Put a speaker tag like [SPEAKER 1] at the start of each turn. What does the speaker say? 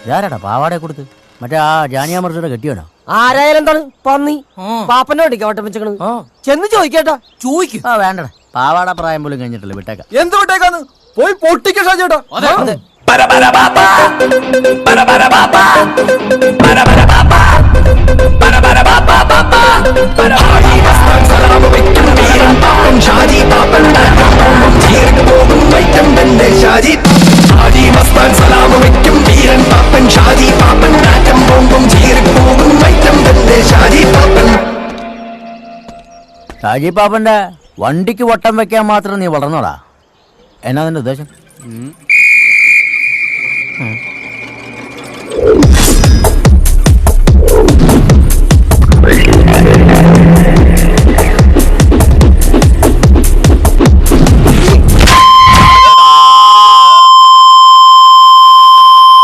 [SPEAKER 1] ഇതാരാടാ പാവാടെ കൊടുത്ത്? മറ്റേ ആ ജാനിയാമർജിയുടെ കെട്ടിയാണോ?
[SPEAKER 2] ആരായാലും എന്താണ് പന്നി പാപ്പന്റെ വണ്ടിക്കാ വട്ടം വെച്ചേക്കണത്. ചെന്ന് ചോദിക്കേട്ടാ.
[SPEAKER 3] ചോദിക്കും.
[SPEAKER 1] ആ വേണ്ടടാ, പാവാട പ്രായം പോലും കഴിഞ്ഞിട്ടില്ല, വിട്ടേക്കാം.
[SPEAKER 3] എന്ത് വിട്ടേക്കാന്ന്? പോയി പൊട്ടിക്ക ഷാജേട്ടാ.
[SPEAKER 1] ഷാജി പാപ്പന്റെ വണ്ടിക്ക് വട്ടം വെക്കാൻ മാത്രം നീ വളർന്നോടാ? എന്നാ നിന്റെ ഉദ്ദേശം?